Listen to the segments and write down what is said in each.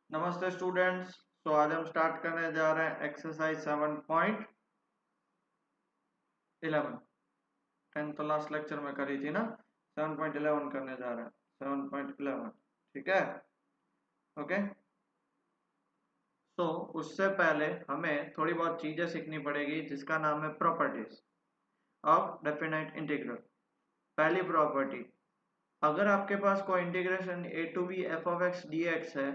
नमस्ते स्टूडेंट्स। तो आज हम स्टार्ट करने जा रहे हैं एक्सरसाइज 7.11। 10 तो लास्ट लेक्चर में करी थी ना। 7.11 करने जा रहे हैं। 7.11 ठीक है। ओके। तो उससे पहले हमें थोड़ी बहुत चीजें सीखनी पड़ेगी जिसका नाम है प्रॉपर्टीज ऑफ डेफिनाइट इंटीग्रल। पहली प्रॉपर्टी, अगर आपके पास कोई integration A to B F of x D x है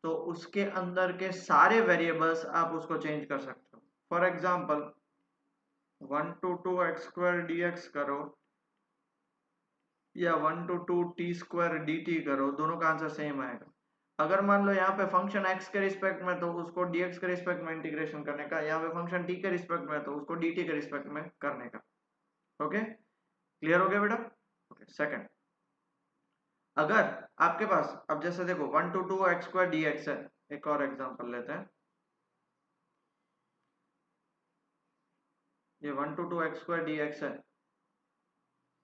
तो उसके अंदर के सारे वेरिएबल्स आप उसको चेंज कर सकते हो। For example 1 to 2 x square D x करो या 1 to 2 T square D T करो, दोनों का आंसर सेम आएगा। अगर मान लो यहाँ पे फंक्शन x के रिस्पेक्ट में तो उसको dx के रिस्पेक्ट में इंटीग्रेशन करने का, यहाँ पे फंक्शन t के रिस्पेक्ट में तो उसको dt के रिस्पेक्ट में करने का। ओके, क्लियर हो गया बेटा? ओके। सेकंड, अगर आपके पास अब जैसे देखो 1 to 2 x square D x है, एक और एग्जाम्पल लेते हैं। ये 1 to 2 x square D x है,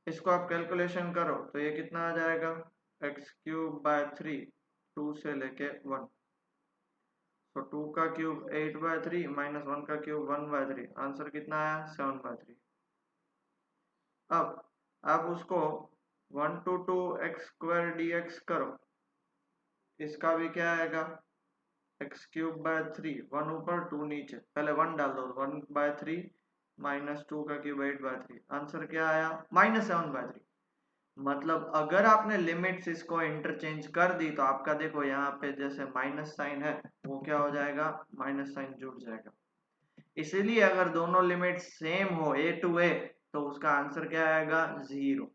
इसको आप कैलकुलेशन करो तो ये कितना आ जाएगा, एक्स क्यूब बाय 3, 2 से लेके 1। तो 2 का क्यूब 8/3 माइनस 1 का क्यूब 1/3, आंसर कितना आया 7/3। अब आप उसको 1 to 2 x square D x करो, इसका भी क्या आएगा, एक्स क्यूब बाय 3, 1 ऊपर 2 नीचे, पहले 1 डाल दो, 1/3 माइनस 2 का क्यूब 8/3, आंसर क्या आया -7/3। मतलब अगर आपने लिमिट्स इसको इंटरचेंज कर दी तो आपका देखो यहाँ पे जैसे माइनस साइन है वो क्या हो जाएगा, माइनस साइन जुड़ जाएगा। इसीलिए अगर दोनों लिमिट सेम हो ए टू ए तो उसका आंसर क्या आएगा, 0।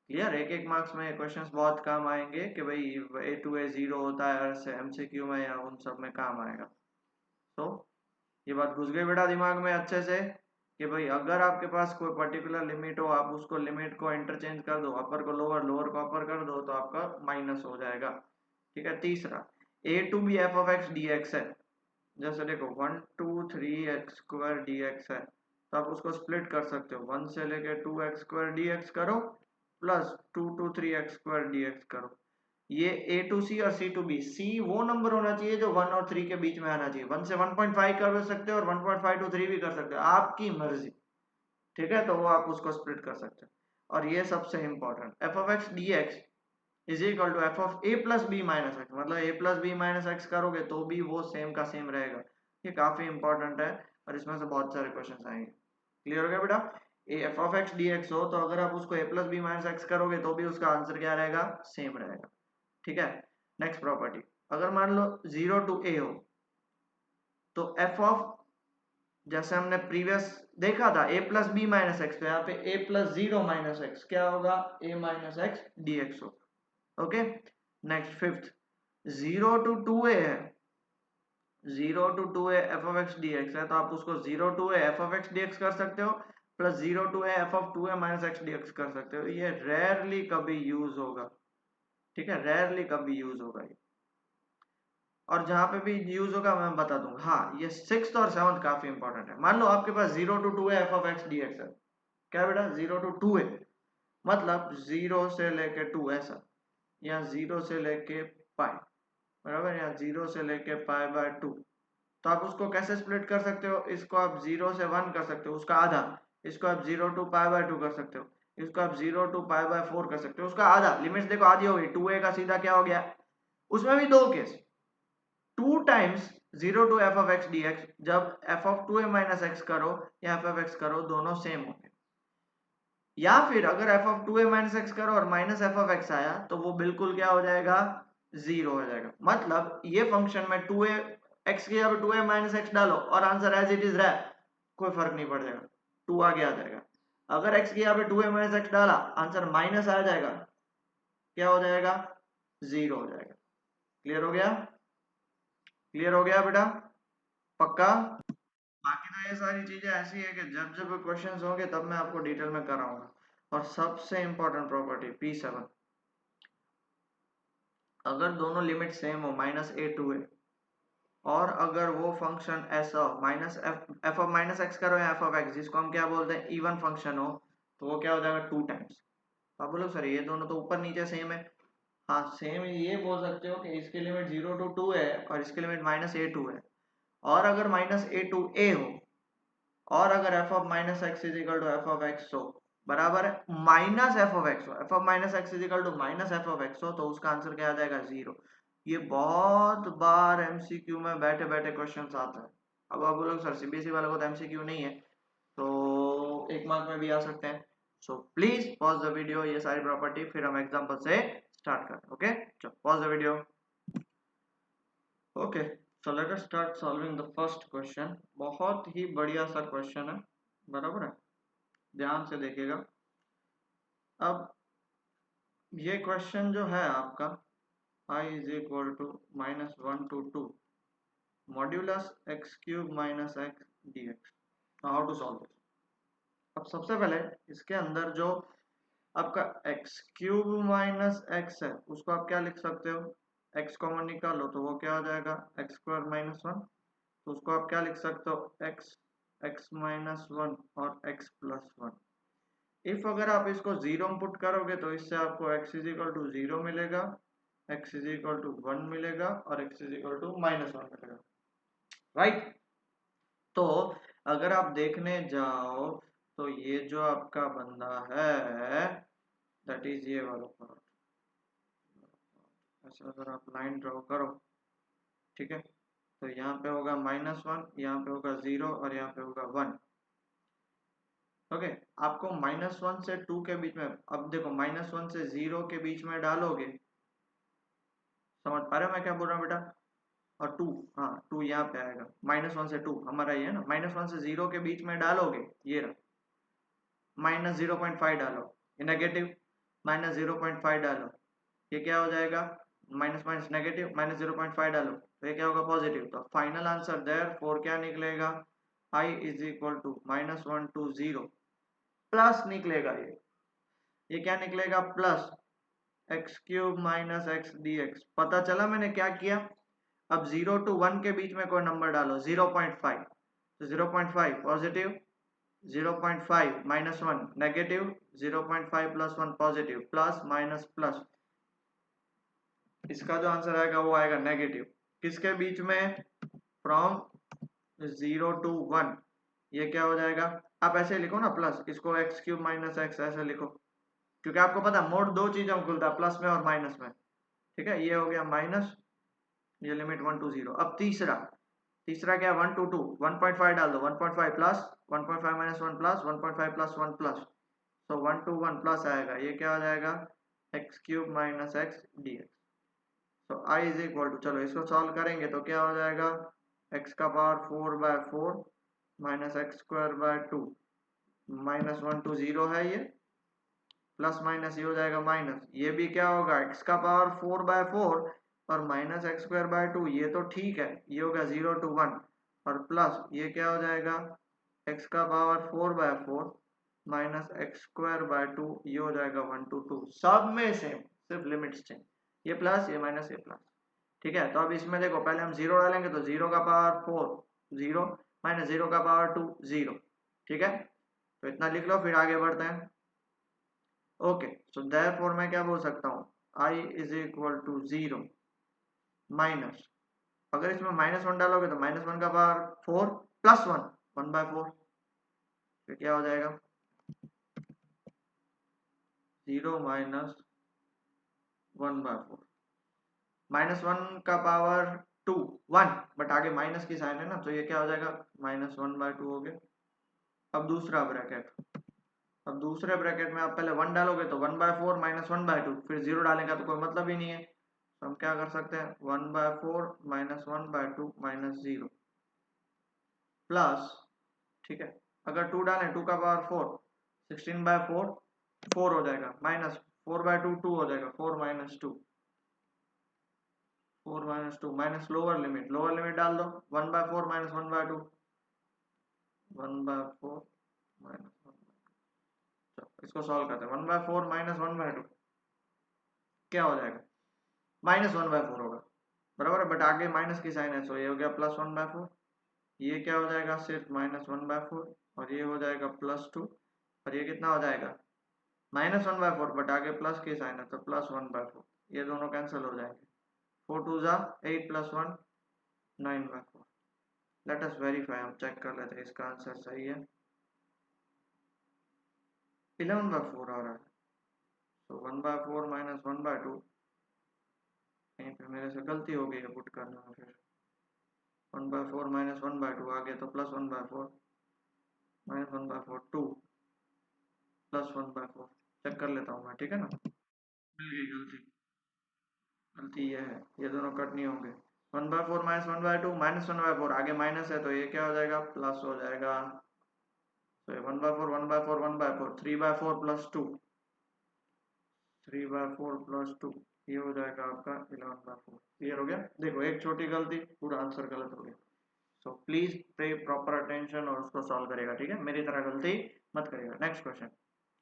क्लियर? एक एक मार्क्स में क्वेश्चंस बहुत काम आएंगे कि भाई ए टू ए 0 होता है, और एमसीक्यू में या उन सब में काम आएगा। तो ये बात घुस गई बेटा दिमाग में अच्छे से कि भाई अगर आपके पास कोई पर्टिकुलर लिमिट हो, आप उसको लिमिट को इंटरचेंज कर दो, अपर को लोअर, लोअर को अपर कर दो तो आपका माइनस हो जाएगा। ठीक है। तीसरा, a to B F of x D x है, जैसे देखो 1 2 3 एक्स स्क्वायर डी एक्स है, तो आप उसको स्प्लिट कर सकते हो, 1 से लेके 2 एक्स स्क्वायर डी एक्स करो plus 2 to 3 x square D x करो। ये ए टू सी और सी टू बी, सी वो नंबर होना चाहिए जो 1 और 3 के बीच में आना चाहिए। 1 से 1.5 कर सकते हो और 1.5 to 3 भी कर सकते हो, आपकी मर्जी। ठीक है, तो वो आप उसको स्प्लिट कर सकते हो। और ये सबसे important, F of x D x is equal to F of A plus B minus X, मतलब A plus B minus X करोगे तो भी वो सेम का सेम रहेगा। ये काफी इंपॉर्टेंट है और इसमें से बहुत सारे क्वेश्चन आएंगे। क्लियर हो गया बेटा? A F of x D x हो तो अगर आप उसको ए प्लस बी माइनस एक्स करोगे तो भी उसका आंसर क्या रहेगा, सेम रहेगा। ठीक है। नेक्स्ट प्रॉपर्टी, अगर मान लो 0 to a हो तो एफ ऑफ, जैसे हमने प्रीवियस देखा था ए प्लस बी माइनस एक्स, तो यहाँ पे ए प्लस 0 माइनस एक्स क्या होगा, ए माइनस एक्स डी एक्स होगा। Okay. Next fifth, 0 to 2a है, 0 to 2a F of x D x है, तो आप उसको 0 to a F of x D x कर सकते हो plus 0 to a F of 2a minus x D x कर सकते हो। ये रेयरली कभी यूज होगा। ठीक है, रेयरली कभी यूज होगा ये, और जहां पे भी यूज होगा मैं बता दूंगा। हाँ, ये सिक्स्थ और सेवंथ काफी इंपॉर्टेंट है। मान लो आपके पास 0 to 2a F of x D x है, क्या बेटा 0 to 2a, मतलब 0 से लेके 2 ऐसा, या 0 से लेके पाई, बराबर, या 0 से लेके पाई बाय 2। तो आप उसको कैसे स्प्लिट कर सकते हो, इसको आप 0 से 1 कर सकते हो उसका आधा, इसको आप 0 to पाई बाय 2 कर सकते हो, इसको आप 0 to पाई बाय 4 कर सकते हो, उसका आधा। लिमिट्स देखो आधी हो गई, 2a का सीधा क्या हो गया, उसमें भी दो case, 2 times 0 to f of x D x, जब f of 2a minus x करो या एफ ऑफ एक्स करो दोनों सेम होंगे, या फिर अगर F of 2a minus x करो और माइनस एफ ऑफ एक्स आया तो वो बिल्कुल क्या हो जाएगा, 0 हो जाएगा। मतलब ये फंक्शन में 2a एक्स की जगह 2a माइनस एक्स डालो और आंसर एज इट इज रहा, कोई फर्क नहीं पड़ जाएगा, 2 आगे आ जाएगा। अगर एक्स की जगह 2a माइनस एक्स डाला, आंसर माइनस आ जाएगा, क्या हो जाएगा, 0 हो जाएगा। क्लियर हो गया? क्लियर हो गया बेटा? पक्का? बाकी तो ये सारी चीजें ऐसी है कि जब जब क्वेश्चंस होंगे तब मैं आपको डिटेल में कराऊंगा। और सबसे इंपॉर्टेंट प्रॉपर्टी P7, अगर दोनों लिमिट सेम हो -a to a, और अगर वो फंक्शन ऐसा minus F of minus x करो या एफ ऑफ एक्स, जिसको हम क्या बोलते हैं इवन फंक्शन हो, तो वो क्या हो जाएगा 2 टाइम्स। आप बोलो सर ये दोनों तो ऊपर नीचे सेम है। हाँ सेम ये बोल सकते हो कि इसकी लिमिट 0 to 2 है और इसकी लिमिट -a2 है, और अगर -a to a हो, और अगर f of minus X is equal to F of X हो, बराबर है माइनस एफ ऑफ एक्स हो, F of minus X is equal to minus F of X हो, तो उसका आंसर क्या आ जाएगा 0। ये बहुत बार एमसीक्यू में बैठे बैठे क्वेश्चन आता है। अब आप बोलोगे सर सीबीएसई वालों को तो एमसीक्यू नहीं है, तो 1 मार्क में भी आ सकते हैं। So please pause the video, ये सारी प्रॉपर्टी फिर हम एग्जांपल से स्टार्ट करें। ओके चलो pause the video. Okay so let us start solving the first question. बहुत ही बढ़िया सा क्वेश्चन है, बराबर है, ध्यान से देखिएगा। अब ये क्वेश्चन जो है आपका i is equal to -1 to 2 modulus X cube minus x D X. How to solve this. अब सबसे पहले इसके अंदर जो आपका एक्स क्यूब माइनस एक्स है उसको आप क्या लिख सकते हो, एक्स कॉमन निकालो तो वो क्या हो जाएगा एक्स स्क्वायर -1, तो उसको आप क्या लिख सकते हो एक्स एक्स -1 और एक्स +1। इफ अगर आप इसको 0 पुट करोगे तो इससे आपको x इज इक्वल टू 0 मिलेगा, x इज इक्वल टू 1 मिलेगा और x इज इक्वल टू -1 मिलेगा, राइट। तो अगर आप देखने जाओ तो ये जो आपका बंदा है दैट इज ये वाला पार्ट, ऐसा अगर आप लाइन ड्रॉ करो, ठीक है, तो यहाँ पे होगा -1, यहाँ पे होगा 0 और यहाँ पे होगा 1। ओके आपको -1 से 2 के बीच में, अब देखो -1 से 0 के बीच में डालोगे, समझ पा रहे हो मैं क्या बोल रहा हूँ बेटा, और 2, हाँ 2 यहाँ पे आएगा, -1 से 2 हमारा ये है ना, -1 से 0 के बीच में डालोगे, ये रहा -0.5 डालो, ये नेगेटिव, -0.5 डालो, ये क्या हो जाएगा माइनस माइनस नेगेटिव, -0.5 डालो तो ये क्या होगा पॉजिटिव। तो फाइनल आंसर देयरफॉर क्या निकलेगा, i is equal to -1 to 0 plus निकलेगा, ये क्या निकलेगा plus X cube minus x D X. पता चला मैंने क्या किया, अब 0 to 1 के बीच में कोई नंबर डालो, 0.5, तो 0.5 positive, 0.5 -1 negative, 0.5 + 1 positive, plus minus plus, इसका जो आंसर आएगा वो आएगा नेगेटिव। किसके बीच में, फ्रॉम 0 to 1, ये क्या हो जाएगा, आप ऐसे लिखो ना प्लस, इसको एक्स क्यूब माइनस एक्स ऐसे लिखो, क्योंकि आपको पता मोड दो चीजों में खुलता है, प्लस में और माइनस में, ठीक है, ये हो गया माइनस, ये लिमिट 1 to 0। अब तीसरा, तीसरा क्या 1 to 2, 1.5 डाल दो, 1.5 प्लस 1.5 -1 प्लस 1.5 + 1 प्लस, तो 1 to 1 प्लस आएगा, ये क्या हो जाएगा x cube minus x D x. तो i इज इक्वल टू, चलो इसको सॉल्व करेंगे तो क्या हो जाएगा x का power 4/4 minus x square by 2, -1 to 0 है ये, प्लस माइनस ये हो जाएगा माइनस, ये भी क्या होगा x का पावर 4/4 और माइनस एक्स स्क्वायर बाय 2, ये तो ठीक है, ये होगा 0 to 1 और प्लस ये क्या हो जाएगा x का power 4/4 minus x square by 2, ये हो जाएगा 1 to 2, सब में सेम, सिर्फ लिमिट्स चेंज, ये प्लस ये माइनस ये प्लस, ठीक है। तो अब इसमें देखो पहले हम 0 डालेंगे तो 0 का पावर 4 0 माइनस 0 का पावर 2 0, ठीक है, तो इतना लिख लो फिर आगे बढ़ते हैं। ओके सो देयरफॉर मैं क्या बोल सकता हूँ i is equal to 0 minus, अगर इसमें -1 डालोगे तो -1 का पावर 4 प्लस 1 1/4, फिर क्या हो जाएगा 0 माइनस 1/4, -1 का पावर 2 1, बट आगे माइनस की साइन है ना, तो ये क्या हो जाएगा -1/2 हो गया। अब दूसरा ब्रैकेट, अब दूसरे ब्रैकेट में आप पहले 1 डालोगे तो 1/4 -1/2, फिर 0 डालेंगे तो कोई मतलब ही नहीं है, तो हम क्या कर सकते हैं 1/4 -1/2 -0 प्लस, ठीक है, अगर 2 डालें 2 का पावर 4 16/4 4 हो जाएगा, माइनस 4/2 2 हो जाएगा, 4 - 2 4 - 2 माइनस लोअर लिमिट डाल दो, 1/4 -1/2 1/4 -1, इसको सॉल्व करते हैं, 1/4 -1/2 क्या हो जाएगा -1/4 होगा, बराबर है, बट आगे माइनस की साइन है, सो ये हो गया +1/4, ये क्या हो जाएगा सिर्फ -1/4 और ये हो जाएगा +2, और ये कितना हो जाएगा -1/4 बट आगे प्लस की साइन है तो +1/4, ये दोनों कैंसिल हो जाएंगे। 4 2 जा 8 + 1 9/4। लेट अस वेरीफाई, हम चेक कर लेते हैं इसका आंसर सही है। 11/4 आ रहा है। तो 1/4 - 1/2, कहीं पे मेरे से गलती हो गई है पुट करने में। फिर 1/4 - 1/2 आ गया तो +1/4 - 1/4 2 +1/4। चेक कर लेता हूँ मैं, ठीक है ना। मिल गई गलती, गलती ये है, ये दोनों कट नहीं होंगे। 1/4 - 1/2 -1/4, आगे माइनस है तो ये क्या हो जाएगा, प्लस हो जाएगा। तो 1/4 1/4 1/4 3/4 + 2 3/4 + 2, ये हो जाएगा आपका 11/4। क्लियर हो गया। देखो एक छोटी गलती, पूरा आंसर गलत हो गया। So please pay proper attention और उसको सॉल्व करेगा, ठीक है, मेरी तरह गलती मत करेगा। Next question.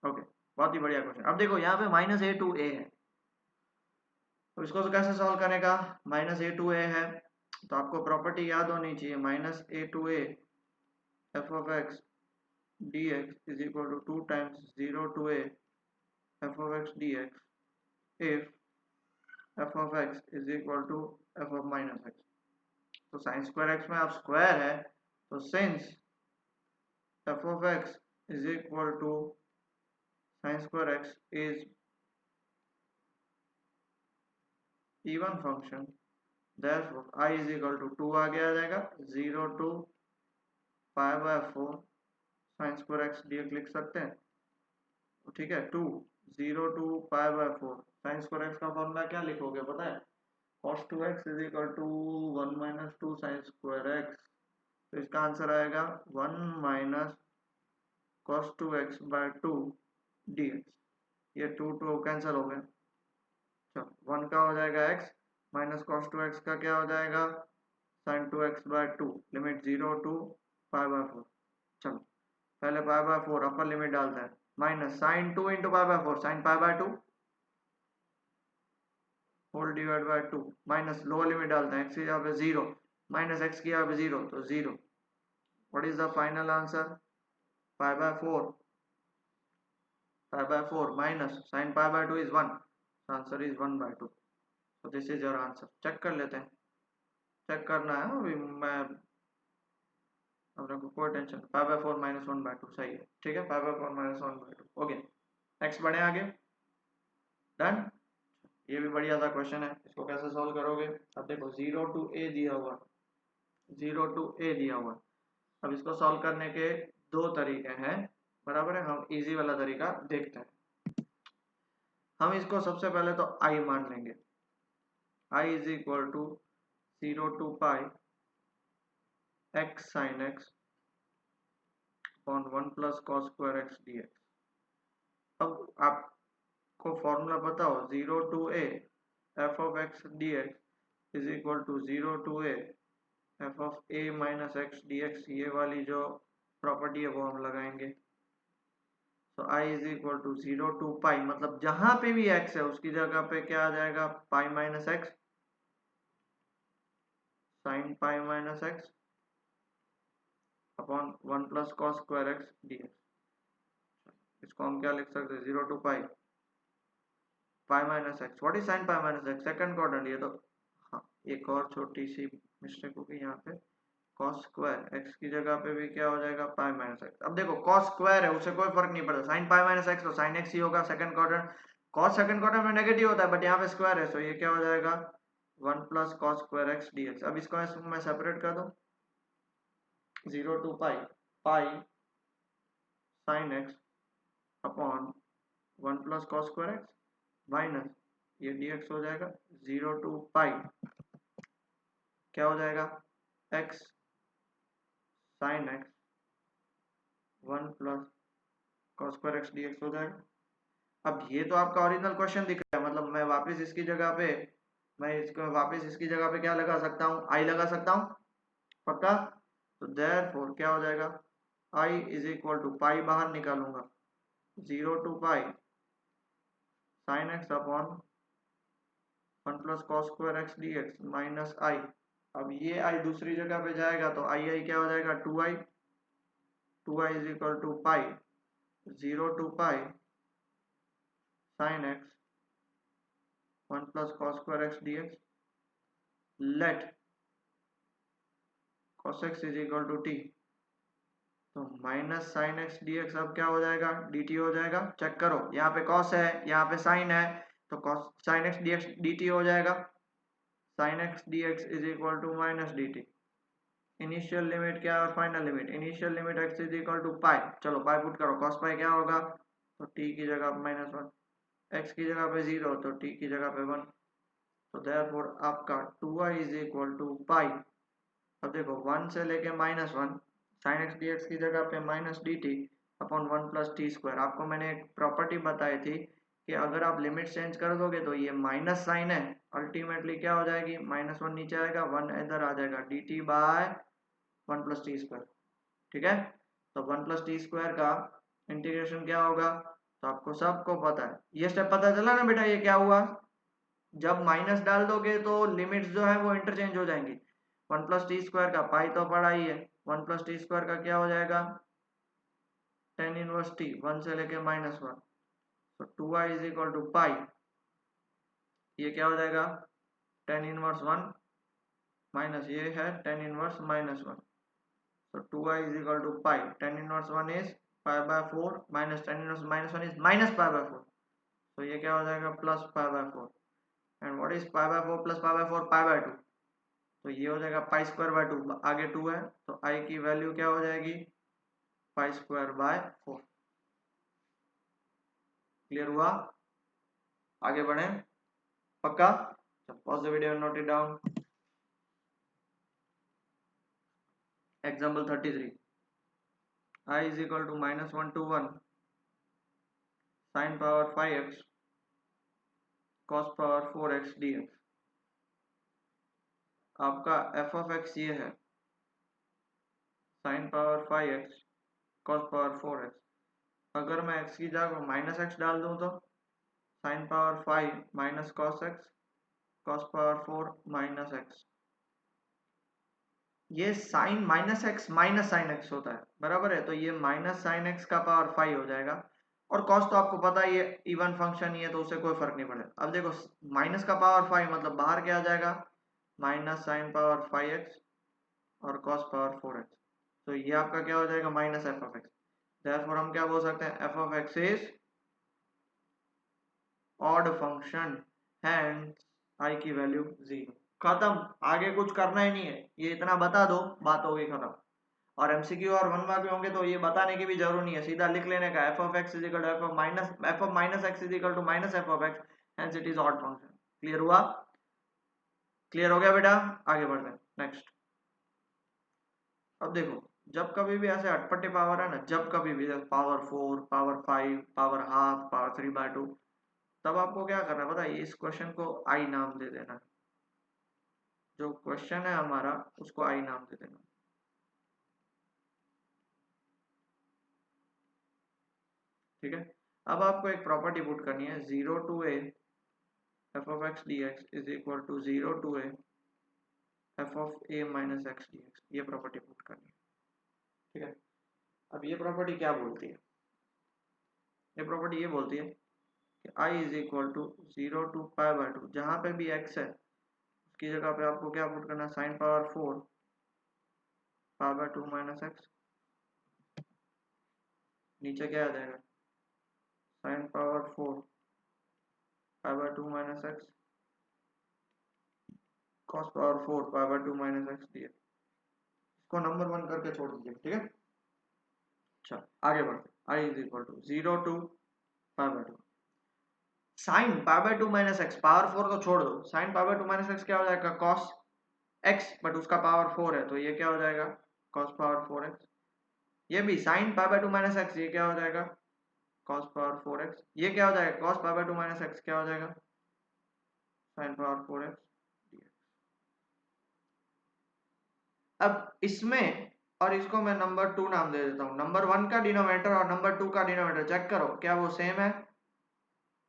ओके, बहुत ही बढ़िया क्वेश्चन। अब देखो यहाँ पे -a to a है, तो इसको तो कैसे सॉल्व करेगा। -a to a है तो आपको प्रॉपर्टी याद होनी चाहिए, -a to a f(x) dx is equal to 2 times 0 to a f(x) dx if f(x) is equal to f of -x। तो sin square x में आप स्क्वायर है, तो since f(x) is equal to sin square x is even function, therefore I is equal to 2 आगे आ जाएगा, 0 to π/4 sin square x dx लिख सकते हैं, ठीक है। 2 0 to π/4 sin square x का फॉर्मूला क्या लिखोगे पता है, cos 2x is equal to 1 - 2 sin square x। तो इसका आंसर आएगा 1 - cos 2x by 2 dx। ये 2 2 कैंसिल हो गए, चलो 1 का हो जाएगा x माइनस cos 2x का क्या हो जाएगा sin 2x by 2, limit 0 to π/4। चलो पहले π/4 अपर लिमिट डालते हैं, minus sin 2 into π/4 sin π/2 whole divide by 2, minus lower limit डालते हैं, x की जगह पे 0 माइनस x की जगह पे 0 तो 0। What is the final answer, π/4 minus sin π/2 is 1, answer is 1/2। so this is your answer। Check कर लेते हैं, चेक करना है अभी मैं, हम लोग को कोई टेंशन, π/4 - 1/2 सही है, ठीक है, π/4 - 1/2। ओके नेक्स्ट बढ़े आगे, डन। ये भी बढ़िया सा क्वेश्चन है, इसको कैसे सॉल्व करोगे। अब देखो 0 to a दिया हुआ, 0 to a दिया हुआ। अब इसको सॉल्व करने के दो तरीके हैं, बराबर है। हम इजी वाला तरीका देखते हैं। हम इसको सबसे पहले तो i मान लेंगे, i is equal to 0 to π x sin x upon 1 plus cos square x dx। अब आपको फॉर्मूला पता हो, 0 to a f of x dx is equal to 0 to a f of a minus x dx। ये वाली जो property है वो हम लगाएंगे। तो i is equal to 0 to π, मतलब जहां पे भी x है उसकी जगह पे क्या आ जाएगा, π minus x sin π minus x upon 1 plus cos square x dx। इसको हम क्या लिख सकते हैं, 0 to π minus x। What is sin π minus x, second quadrant. ये तो हाँ, एक और छोटी सी मिस्टेक होगी यहाँ पे, cos स्क्वायर x की जगह पे भी क्या हो जाएगा, पाई माइनस एक्स। अब देखो cos स्क्वायर है, उससे कोई फर्क नहीं पड़ता, sin पाई माइनस एक्स तो sin x ही होगा second quadrant. cos second quadrant में नेगेटिव होता है, बट यहाँ पे स्क्वायर है, सो ये क्या हो जाएगा 1 plus cos square x dx। अब इसको मैं सेपरेट कर दूं, 0 to pi pi sin x upon 1 plus cos square x minus ये dx हो जाएगा 0 to पाई, क्या हो जाएगा x sin x 1 plus cos square x dx हो जाएगा। अब ये तो आपका ओरिजिनल क्वेश्चन दिख रहा है, मतलब मैं वापस इसकी जगह पे, मैं इसको वापस इसकी जगह पे क्या लगा सकता हूँ, आई लगा सकता हूँ पक्का। तो देयरफॉर क्या हो जाएगा, I is equal to pi बाहर निकालूंगा, 0 to pi sin x upon 1 plus cos square x dx minus I. अब ये आई दूसरी जगह पे जाएगा तो आई आई क्या हो जाएगा 2i, 2i is equal to pi 0 to pi sin x 1 plus cos square x D x, let cos x is equal to t, तो minus sine x D x अब क्या हो जाएगा, डी टी हो जाएगा। चेक करो, यहाँ पे कॉस है, यहाँ पे साइन है, तो cos sine x D x d t हो जाएगा। Sine x D x is equal to minus d t. Initial limit क्या है और final limit, initial limit x is equal to pi, चलो पाई पुट करो, cos pi क्या होगा, तो टी की जगह -1, एक्स की जगह पे 0 तो टी की जगह पे 1, तो देयरफॉर आपका 2i इज इक्वल टू पाई। अब देखो 1 से लेके -1, साइन एक्स डी एक्स की जगह पे minus d T upon 1 plus T square. आपको मैंने एक प्रॉपर्टी बताई थी कि अगर आप लिमिट चेंज कर दोगे तो ये माइनस साइन है, अल्टीमेटली क्या हो जाएगी, -1 नीचे आएगा, 1 इधर आ जाएगा, D T by 1 plus T square. ठीक है, तो 1 प्लस टी स्क्वायर का इंटीग्रेशन क्या होगा, तो आपको सबको पता है, ये स्टेप पता चला ना बेटा, ये क्या हुआ, जब माइनस डाल दोगे तो लिमिट्स जो है वो इंटरचेंज हो जाएंगी। 1 प्लस टी स्क्वायर का पाई तो पढ़ा ही है, 1 प्लस टी स्क्वायर का क्या हो जाएगा, टेन इनवर्स टी, 1 से लेके -1, तो 2i इज इक्वल टू पाई, ये क्या हो जाएगा, टेन इनवर्स 1 माइनस ये है tan inverse -1, so 2i is equal to pi, tan inverse 1 is pi by 4 minus tan inverse -1 is minus pi by 4, so ये क्या हो जाएगा, plus pi by 4, and what is pi by 4 plus pi by 4, pi by 2, तो ये हो जाएगा pi square by 2, आगे 2 है तो i की वैल्यू क्या हो जाएगी, pi square by 4। क्लियर हुआ, आगे बढ़े पक्का, pause the video, note it down. Example 33, i is equal to -1 to 1 sin power 5x cos power 4x dx। आपका f of x ये है sin power 5x cos power 4x, अगर मैं x की जगह -x डाल दूं तो sin power 5 minus cos x cos power 4 minus x, ये sin -x minus sin x होता है, बराबर है, तो ये माइनस sin x का पावर 5 हो जाएगा, और cos तो आपको पता ही है इवन फंक्शन ही है तो उससे कोई फर्क नहीं पड़ेगा। अब देखो माइनस का पावर 5 मतलब बाहर क्या आ जाएगा, माइनस sin पावर 5x और cos पावर 4x, तो ये आपका क्या हो जाएगा, minus F of X. Therefore हम क्या बोल सकते हैं, F of X is odd function, hence I की वैल्यू 0। खत्म, आगे कुछ करना ही नहीं है, ये इतना बता दो बात हो गई खत्म। और एमसीक्यू और 1 मार्क भी होंगे तो ये बताने की भी जरूरत नहीं है, सीधा लिख लेने का, F of X is equal to F of minus X is equal to minus F of X, hence it is odd function. Clear हुआ, क्लियर हो गया बेटा, आगे बढ़ते हैं नेक्स्ट। अब देखो जब कभी भी ऐसे अटपटे पावर है ना, जब कभी भी power 4 power 5 power half power 3/2, तब आपको क्या करना है पता है, इस क्वेश्चन को आई नाम दे देना, जो क्वेश्चन है हमारा उसको आई नाम दे देना। ठीक है, अब आपको एक प्रॉपर्टी पुट करनी है, 0 to a f of x dx is equal to 0 to a f of a minus x dx, ये प्रॉपर्टी पुट करनी है। ठीक है, अब ये प्रॉपर्टी क्या बोलती है, ये प्रॉपर्टी ये बोलती है कि i is equal to 0 to π/2, जहां पे भी x है उसकी जगह पे आपको क्या पुट करना है, साइन पावर 4 π/2 माइनस एक्स, नीचे क्या आ जाएगा, sine power 4 π/2 minus x cos power 4 π/2 minus x d, इसको नंबर 1 करके छोड़ दीजिए। ठीक है, अच्छा आगे बढ़ते, i is equal to 0 to π/2 sine π/2 minus x, power 4 को छोड़ दो, साइन π/2 माइनस एक्स क्या हो जाएगा, cos x, बट उसका पावर 4 है तो ये क्या हो जाएगा, cos पावर 4x, ये भी साइन π/2 माइनस एक्स, ये क्या हो जाएगा, cos पावर 4x, ये क्या हो जाएगा, cos π/2 माइनस एक्स क्या हो जाएगा, sin पावर 4x। अब इसमें और इसको मैं नंबर 2 नाम दे देता हूं, नंबर 1 का डिनोमिनेटर और नंबर 2 का डिनोमिनेटर चेक करो क्या वो सेम है,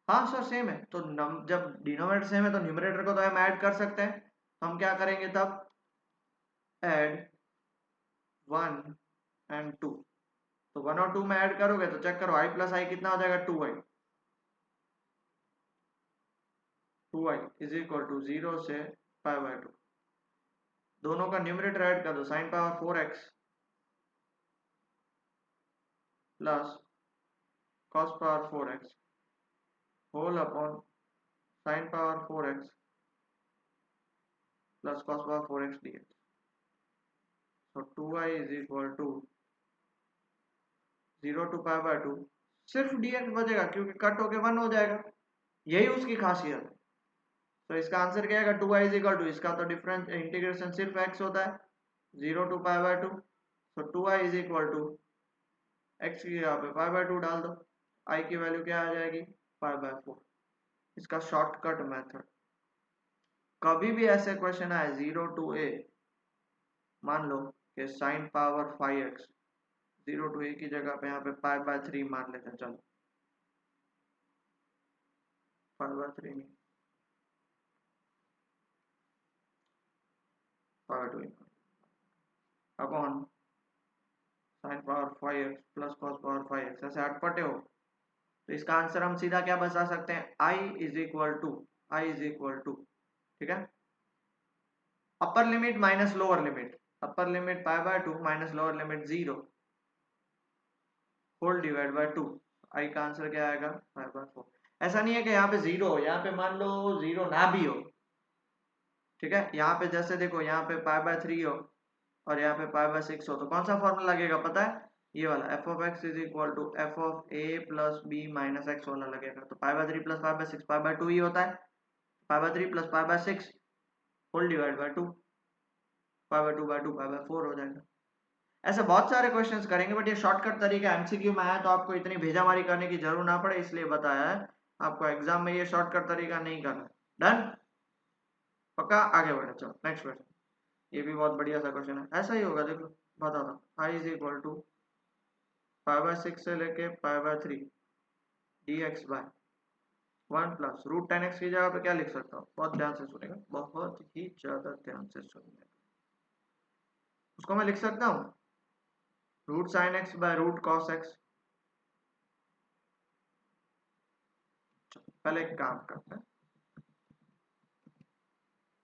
हाँ सर सेम है, तो जब डिनोमिनेटर सेम है तो न्यूमरेटर को तो हम ऐड कर सकते हैं, तो हम क्या करेंगे तब, ऐड 1 एंड 2, तो 1 और 2 में ऐड करोगे तो चेक करो i प्लस आई कितना हो जाएगा, 2i, 2i is equal to 0 से π/2। दोनों का न्यूमरेटर ऐड कर दो, sin power 4x plus cos power 4x whole upon sin power 4x plus cos power 4x dx। so 2i is equal to 0 to π/2, सिर्फ dx बचेगा क्योंकि cut होके 1 हो जाएगा, यही उसकी खासियत है। तो इसका आंसर क्या आएगा, 2i इज इक्वल टू, इसका तो डिफरेंस इंटीग्रेशन सिर्फ x होता है 0 to π/2। so 2i is equal to x की यहाँ पे π/2 डाल दो, i की वैल्यू क्या आ जाएगी π/4। इसका शॉर्टकट मेथड। कभी भी ऐसे क्वेश्चन आए 0 to a, मान लो कि sin power 5x 0 to a की जगह पे यहाँ पे π/3 मान लेते हैं, चलो π/3 नहीं π/2 upon sin power 5x plus cos power 5x, ऐसे अटपटे हो तो इसका आंसर हम सीधा क्या बता सकते हैं, i इज इक्वल टू, ठीक है, upper limit minus lower limit, upper limit π/2 minus lower limit 0 whole divide by 2। i का आंसर क्या आएगा π/4। ऐसा नहीं है कि यहाँ पे 0 हो, यहाँ पे मान लो 0 ना भी हो, ठीक है, यहाँ पे जैसे देखो यहाँ पे π/3 हो और यहाँ पे π/6 हो, तो कौन सा फॉर्मूला लगेगा पता है, ये वाला f of x is equal to f of a plus b minus X वाला लगेगा। तो π/3 प्लस π/6 π/2 ही होता है, π/3 plus π/6 whole divide by 2, π/2 by 2 π/4 हो जाएगा। ऐसे बहुत सारे क्वेश्चंस करेंगे, बट ये शॉर्टकट तरीका एमसीक्यू में आया तो आपको इतनी भेजामारी करने की जरूरत ना पड़े, इसलिए बताया है आपको, एग्जाम में ये शॉर्टकट तरीका नहीं करना। डन, पक्का, आगे बढ़े, चलो नेक्स्ट क्वेश्चन। ये भी बहुत बढ़िया सा क्वेश्चन है, ऐसा ही होगा, देखो बता दो, i इज इक्वल टू π/6 से लेके π/3 dx bye 1 plus root 10x की जगह पे क्या लिख सकता हूँ, बहुत ध्यान से सुनेगा, बहुत ही ज्यादा ध्यान से सुनेगा। उसको मैं लिख सकता हूँ root sine X by root cos X. पहले एक काम करते हैं,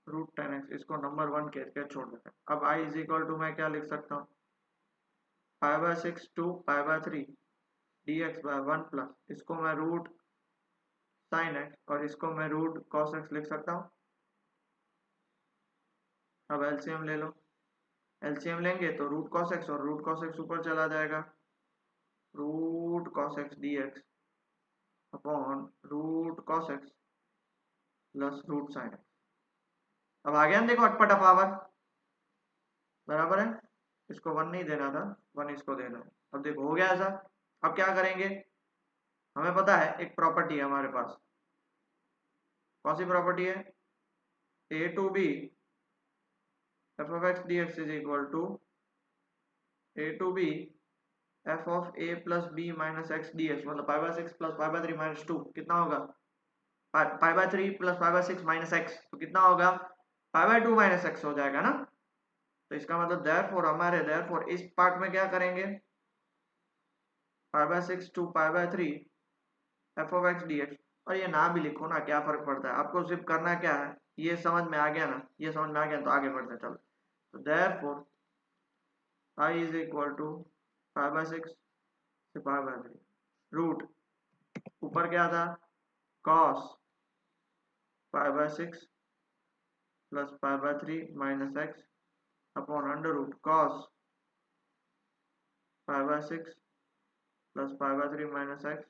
रूट 10x इसको नंबर 1 कह के छोड़ देते हैं। अब i इज इक्वल टू मैं क्या लिख सकता हूँ, π/6 टू π/3 dx बाय 1 प्लस, इसको मैं रूट साइन एक्स और इसको मैं रूट कॉस एक्स लिख सकता हूँ। अब एलसीएम ले लो, एलसीएम लेंगे तो रूट कॉस एक्स और रूट कॉस एक्स ऊपर चला जाएगा, root cos x dx upon root cos x plus root sine x. अब आ गया ना, देखो अटपटा पावर बराबर है, इसको 1 नहीं देना था, 1 इसको देना है। अब देखो हो गया ऐसा। अब क्या करेंगे, हमें पता है एक प्रॉपर्टी है हमारे पास, कौन सी प्रॉपर्टी है, a to b f of x dx is equal to a to b f of a plus b minus x dx, मतलब π/6 प्लस π/3 माइनस 2 कितना होगा, π/3 प्लस π/6 माइनस एक्स, तो कितना होगा π/2 माइनस एक्स हो जाएगा ना। तो इसका मतलब देयरफॉर इस पार्ट में क्या करेंगे, π/6 to π/3 f of x dx, और ये ना भी लिखो ना, क्या फर्क पड़ता है, आपको सिर्फ करना क्या है, ये समझ में आ गया ना, ये समझ में आ गया तो आगे बढ़ते हैं, चलो। तो therefore i is equal to π/6 से π/3 रूट, ऊपर क्या था cos π/6 plus π/3 minus x upon under root cos π/6 plus π/3 minus x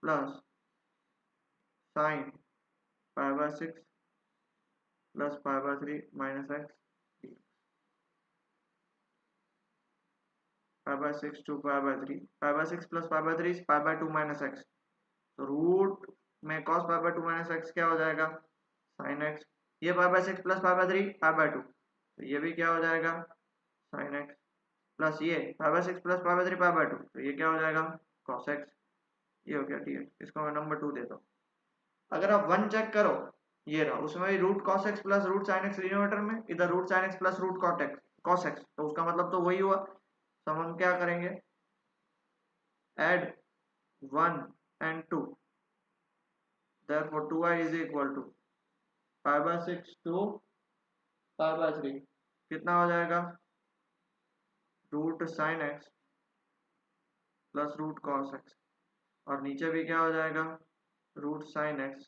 plus sine π/6 plus π/3 minus x, π/6 to π/3, π/6 plus π/3 π/2 minus x, तो रूट में cos π/2 माइनस एक्स क्या हो जाएगा साइन एक्स, ये π/6 प्लस π/3 π/2, तो ये भी क्या हो जाएगा साइन एक्स, प्लस ये π/6 प्लस π/3 π/2, तो ये क्या हो जाएगा cos एक्स, ये हो गया dx। इसको मैं नंबर 2 देता हूँ। अगर आप 1 चेक करो, ये रहा, उसमें भी root cos x plus root sin x denominator में, इधर root sin x plus root cos x, तो उसका मतलब तो वही हुआ। तो हम क्या करेंगे, add 1 and 2, therefore 2i is equal to pi by 6 to pi by 3 कितना हो जाएगा root sine x plus root cos x और नीचे भी क्या हो जाएगा root sine x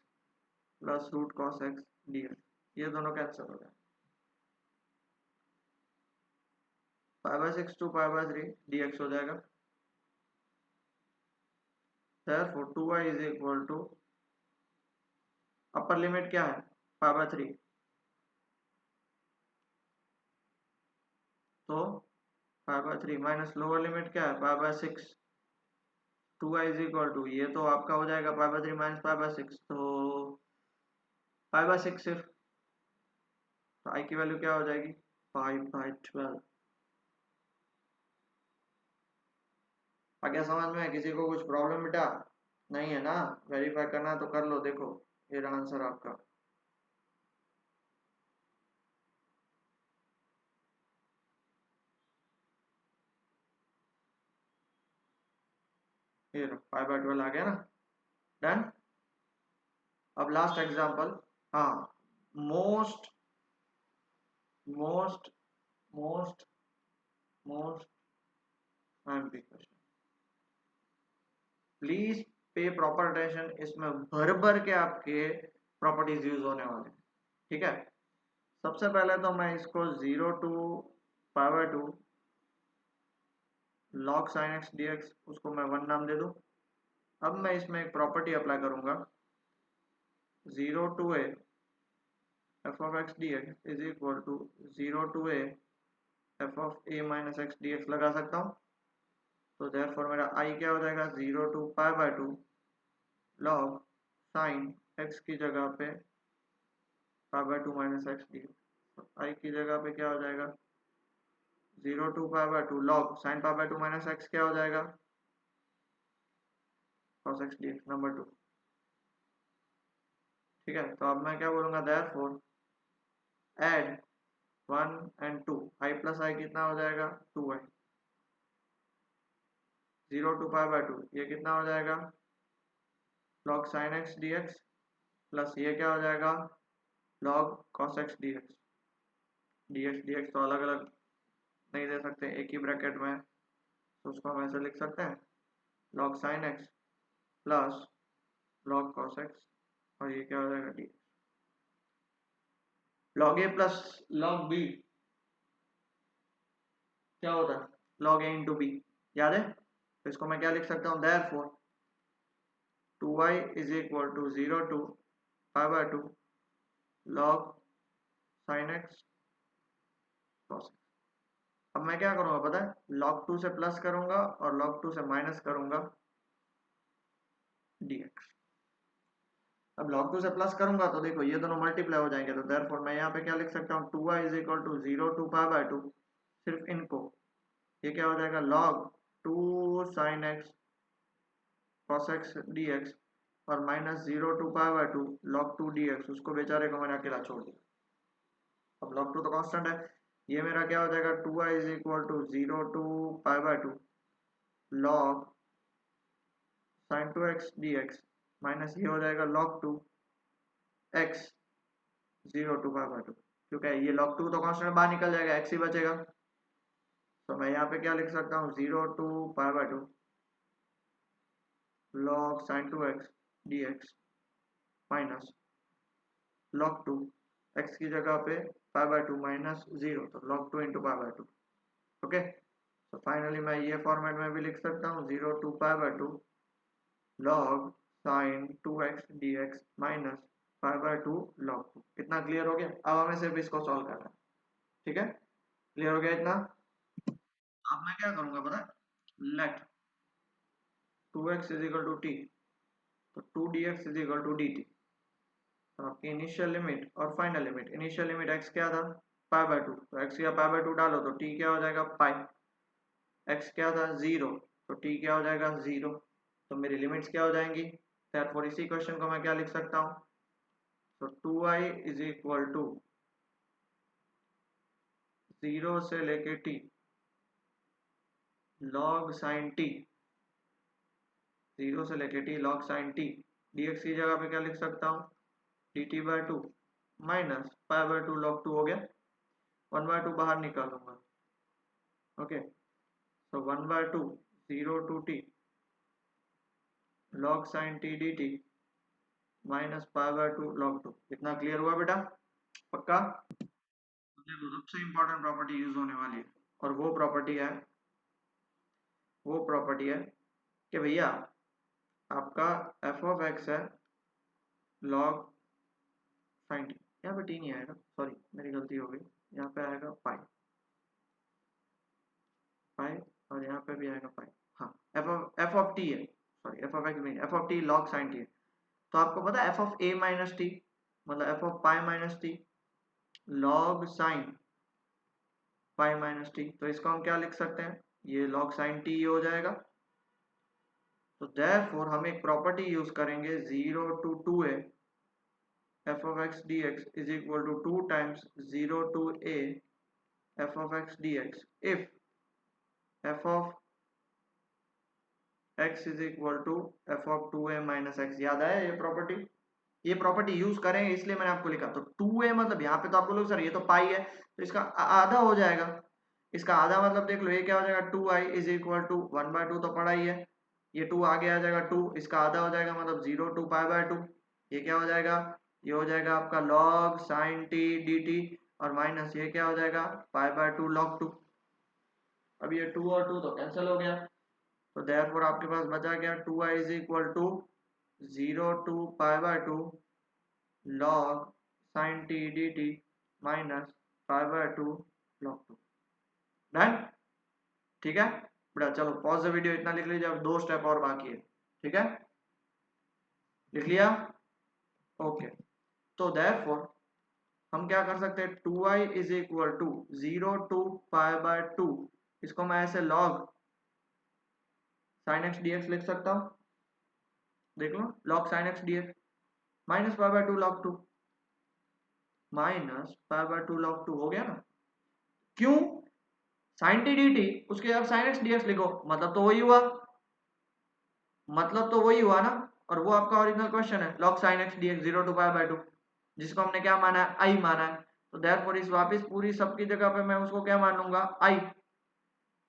plus root cos x D x ये दोनों कैंसिल हो जाएगा pi by 6 to pi by 3 d x हो जाएगा therefore 2y is equal to upper limit क्या है पाई बाय 3 तो pi by 3 minus lower limit क्या है pi by 6 2y is equal to ये तो आपका हो जाएगा pi by 3 minus pi by 6 तो पाई बाय 6 सिर्फ तो आई की वैल्यू क्या हो जाएगी 5/12 आगे समझ में किसी को कुछ प्रॉब्लम बेटा नहीं है ना वेरीफाई करना है तो कर लो देखो ये रहा आंसर आपका ये 5/12 आ गया ना डन अब लास्ट एग्जांपल हाँ most most most most MP question please pay proper attention इसमें भर भर के आपके प्रॉपर्टीज यूज होने वाले हैं ठीक है सबसे पहले तो मैं इसको 0 to pi by 2 log sin x dx उसको मैं 1 नाम दे दूं अब मैं इसमें एक प्रॉपर्टी अप्लाई करूंगा 0 to a f of x dx is equal to 0 to a f of a minus x dx लगा सकता हूं तो देयरफॉर मेरा i क्या हो जाएगा 0 to pi by 2 log sin x की जगह पे pi by 2 minus x dx तो i की जगह पे क्या हो जाएगा 0 to pi by 2 log sin pi by 2 minus x क्या हो जाएगा cos x dx नंबर 2 ठीक है तो अब मैं क्या बोलूंगा therefore add 1 and 2 i plus i कितना हो जाएगा 2i 0 टू पाई बाय 2 ये कितना हो जाएगा log sin x dx plus ये क्या हो जाएगा log cos x dx dx तो अलग अलग नहीं दे सकते एक ही ब्रैकेट में तो उसको हम ऐसे लिख सकते हैं log sin x plus log cos x और ये क्या हो जाएगा dx log a plus log b क्या होता है log a इंटू b याद है तो इसको मैं क्या लिख सकता हूँ therefore 2y is equal to 0 to pi by 2 log sin x cos x अब मैं क्या करूंगा पता है log 2 से प्लस करूंगा और log 2 से माइनस करूंगा dx अब log 2 से प्लस करूंगा तो देखो ये दोनों मल्टीप्लाई हो जाएंगे तो देयरफॉर मैं यहाँ पे क्या लिख सकता हूँ 2y is equal to 0 to pi by 2 सिर्फ इनको ये क्या हो जाएगा log 2 sin x cos x dx और minus 0 to pi by 2 log 2 dx उसको बेचारे को मैंने अकेला छोड़ दिया अब log 2 तो कांस्टेंट है ये मेरा क्या हो जाएगा 2i is equal to 0 to pi by 2 log sin 2x dx minus ये हो जाएगा log 2 x 0 to pi by 2 क्योंकि ये log 2 तो कांस्टेंट बाहर निकल जाएगा x ही बचेगा तो मैं यहाँ पे क्या लिख सकता हूँ 0 to pi by 2 log sin 2x dx minus log 2 x की जगह पे पाई बाय 2 माइनस 0 तो log 2 into pi by 2 okay तो फाइनली मैं ये फॉर्मेट में भी लिख सकता हूँ 0 to pi by 2 log sin 2x dx minus pi by 2 log 2 कितना क्लियर हो गया अब हमें सिर्फ इसको सॉल्व करना है ठीक है क्लियर हो गया इतना अब मैं क्या करूंगा पता है let 2x is equal to t तो 2 dx is equal to dt तो आपकी इनिशियल लिमिट और final limit initial limit x क्या था पाई बाय 2 तो x या पाई बाय 2 डालो तो t क्या हो जाएगा पाई x क्या था 0 तो t क्या हो जाएगा 0 तो मेरी लिमिट्स क्या हो जाएंगी देयरफॉर इसी क्वेश्चन को मैं क्या लिख सकता हूँ तो 2i इज इक्वल टू 0 से लेके t log sin t 0 से लेके t log sin t dx की जगह पे क्या लिख सकता हूँ, dt by two minus pi by two log 2 हो गया, 1/2 बाहर निकालूंगा। Okay, so 1/2 0 to t log sin t dt minus pi by two log 2। इतना क्लियर हुआ बेटा? पक्का? देखो सबसे इंपॉर्टेंट प्रॉपर्टी यूज होने वाली है, और वो प्रॉपर्टी है कि भैया आपका एफ ऑफ एक्स है log sin t, यहाँ पे t नहीं आएगा, सॉरी मेरी गलती हो गई, यहाँ पे आएगा पाई, और यहाँ पे भी आएगा पाई। हाँ, एफ ऑफ टी है, सॉरी एफ ऑफ एक्स नहीं, f of t log sin t है। तो आपको पता है f of a minus t मतलब f of pi minus t log sin pi minus टी, तो इसको हम क्या लिख सकते हैं, ये log sin t हो जाएगा। तो देयरफॉर हम एक प्रॉपर्टी यूज करेंगे 0 to 2a f of x dx is equal to 2 times 0 to a f of x dx if f of x is equal to f of 2a minus x। याद आया ये property? ये property use करेंगे इसलिए मैंने आपको लिखा। तो 2a मतलब यहाँ पे तो आप बोलोगे सर ये तो पाई है, तो इसका आधा हो जाएगा। इसका आधा मतलब देख लो ये क्या हो जाएगा, 2i इज इक्वल टू 1/2 तो पढ़ा ही है, ये 2 आगे आ जाएगा 2, इसका आधा हो जाएगा मतलब 0 टू पाई बाय 2। ये क्या हो जाएगा, ये हो जाएगा आपका log sin t dt, और माइनस ये क्या हो जाएगा पाई बाय 2 log 2। अब ये 2 और 2 तो कैंसिल हो गया, तो देयरफॉर आपके पास बचा क्या, 2i is equal to 0 to pi by 2 log sin t dt minus pi by 2 log 2। Done? ठीक है बेटा, चलो पॉज द वीडियो, इतना लिख लीजिए, अब 2 स्टेप और बाकी है। ठीक है, लिख लिया? ओके, तो देयरफॉर हम क्या कर सकते हैं, 2i is equal to 0 to pi by 2, इसको मैं ऐसे log sin x dx लिख सकता हूँ, देख लो log sin x dx minus pi by 2 log 2, minus pi by 2 log 2 हो गया ना। क्यों? sin t dt उसके अब sin x dx लिखो, मतलब तो वही हुआ, मतलब तो वही हुआ ना। और वो आपका ओरिजिनल क्वेश्चन है log sin x dx 0 to pi by 2, जिसको हमने क्या माना है, आई माना है। तो देयरफॉर इस वापस पूरी सबकी जगह पे मैं उसको क्या मान लूंगा, आई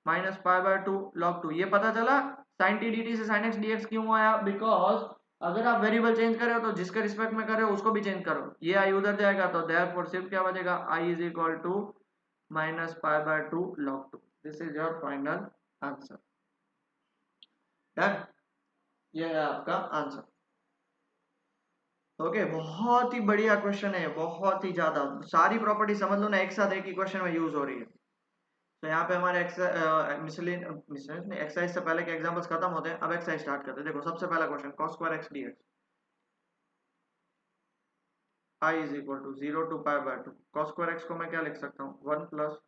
माइनस पाई बाय 2 log 2। ये पता चला sin t dt से sin x dx क्यों आया, बिकॉज अगर आप वेरिएबल चेंज करे हो तो जिसके रिस्पेक्ट में करे हो उसको भी चेंज करो, ये आई उधर जाएगा, तो देयरफॉर सिर्फ क्या बचेगा, I is equal to minus pi by 2 log 2। This is your final answer. Done? ये है आपका आंसर। ओके, बहुत ही बढ़िया क्वेश्चन है, बहुत ही ज्यादा, सारी प्रॉपर्टी समझ लो ना एक साथ एक ही क्वेश्चन में यूज हो रही है। तो यहाँ पे हमारे एक्सरसाइज से पहले के एग्जांपल्स खत्म होते हैं, अब एक्सरसाइज स्टार्ट करते हैं। देखो सबसे पहला question, cos square x dx i is equal to 0 to pi by 2। cos square x को मैं क्या लिख सकता हूँ, 1 plus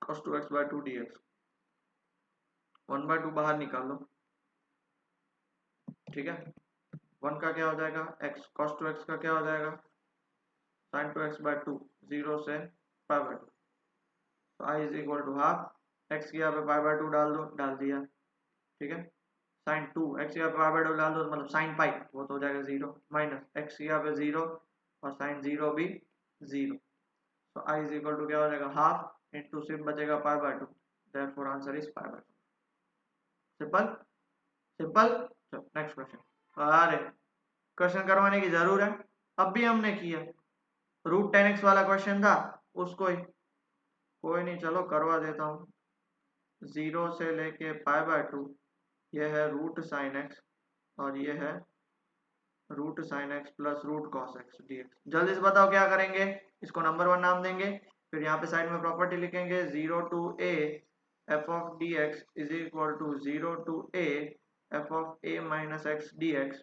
cos 2x bye 2 dx, 1/2 बाहर निकाल लो। ठीक है, 1 का क्या हो जाएगा x, cos 2x का क्या हो जाएगा sin 2x बाय 2, 0 से पाई बाय 2। तो i is equal to half, x की यहाँ पे पाई बाय 2 डाल दो, डाल दिया। ठीक है, साइन 2 x की यहाँ पे पाई बाय 2 डाल दो, मतलब साइन पाई, वो तो हो जाएगा 0, माइनस x की यहाँ पे 0 और साइन 0 भी 0। तो i इज इक्वल टू क्या हो जाएगा, हाफ इंटू सिर्फ बचेगा पाई by 2, therefore answer is pi by 2। Simple simple. Next question. अरे क्वेश्चन करवाने की जरूर है, अब भी हमने किया, रूट 10x वाला क्वेश्चन था उसको ही, कोई नहीं चलो करवा देता हूँ। 0 से लेके पाई बाय 2, ये है रूट साइन एक्स, और ये है root sine x plus root cos x dx। जल्दी से बताओ क्या करेंगे, इसको नंबर 1 नाम देंगे, फिर यहाँ पे साइड में प्रॉपर्टी लिखेंगे 0 to a f of dx is equal to 0 to a f of a minus x dx।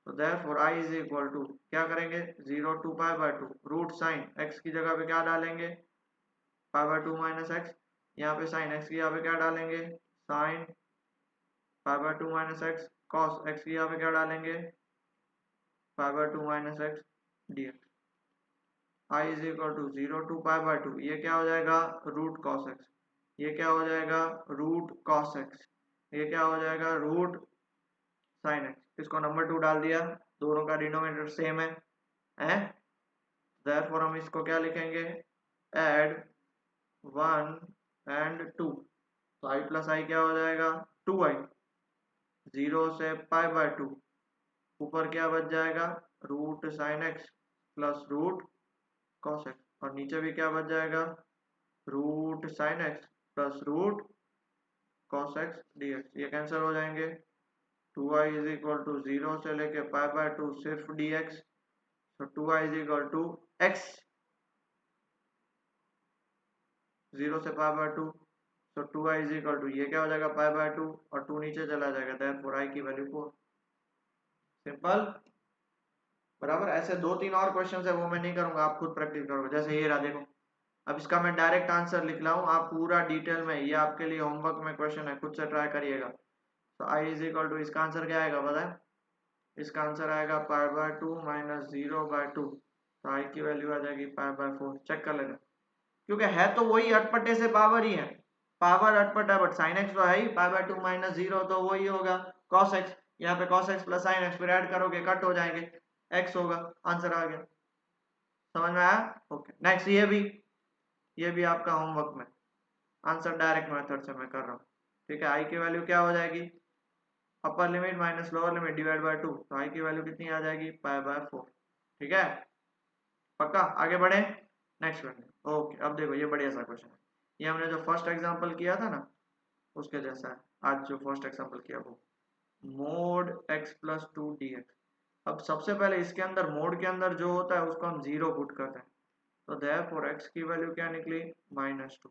तो therefore i is equal to क्या करेंगे, 0 to pi by 2 root sine x की जगह पे क्या डालेंगे, पाई बाय 2 माइनस एक्स, यहाँ पे साइन x की यहाँ पे क्या डालेंगे, sine pi by 2 minus x, cos x की यहाँ पे क्या डालेंगे, pi by 2 minus x dx। i is equal to 0 to pi by 2, ये क्या हो जाएगा रूट कॉस एक्स, ये क्या हो जाएगा रूट कॉस एक्स। ये क्या हो जाएगा रूट साइन एक्स, इसको नंबर 2 डाल दिया, दोनों का डिनोमिनेटर सेम है, देयरफॉर हम इसको क्या लिखेंगे, ऐड 1 एंड 2, तो आई प्लस आई क्या हो जाएगा 2i, 0 से पाई बाय 2, ऊपर क्या बच जाएगा root sine x plus root cos x, और नीचे भी क्या बच जाएगा root sine x plus root cos x D x, ये कैंसिल हो जाएंगे, 2i इज इक्वल टू 0 से लेके पाई बाय 2 सिर्फ dx, तो 2i is equal to x 0 से पाई बाय 2, तो 2i इज इक्वल टू ये क्या हो जाएगा पाई बाय 2 और 2 नीचे चला जाएगा, देयरफॉर i की वैल्यू 4, सिंपल। बराबर, ऐसे 2-3 और क्वेश्चन है वो मैं नहीं करूंगा, आप खुद प्रैक्टिस करोगे, जैसे ये रहा देखो, अब इसका मैं डायरेक्ट आंसर लिख रहा हूँ, आप पूरा डिटेल में, ये आपके लिए होमवर्क में क्वेश्चन है, खुद से ट्राई करिएगा। तो i इज इक्वल टू, इसका आंसर क्या आएगा पता है, इसका आंसर आएगा पाई बाय 2 माइनस 0/2, तो i की वैल्यू आ जाएगी पाई बाय 4, चेक कर लेना, क्योंकि है तो वही अटपटे से पावर ही है, पावर अटपट है, बट साइन एक्स तो है ही, पाई बाय 2 माइनस 0 तो वही होगा कॉस एक्स, यहाँ पे cos x plus sine x फिर ऐड करोगे कट हो जाएंगे, एक्स होगा, आंसर आ गया, समझ में आया। ओके नेक्स्ट, ये भी आपका होमवर्क में आंसर डायरेक्ट मेथड से मैं कर रहा हूँ, ठीक है। आई की वैल्यू क्या हो जाएगी, अपर limit minus lower limit divide by 2, तो आई की वैल्यू कितनी आ जाएगी पाई बाय 4, ठीक है, पक्का। आगे बढ़े नेक्स्ट क्वेश्चन। ओके अब देखो ये बढ़िया सा क्वेश्चन है, ये हमने जो फर्स्ट एग्जांपल किया था ना उसके जैसा है, आज जो फर्स्ट एग्जांपल किया वो मोड x प्लस 2 dx। अब सबसे पहले इसके अंदर मोड के अंदर जो होता है उसको हम 0 पुट करते हैं, तो देयरफॉर x की वैल्यू क्या निकली -2।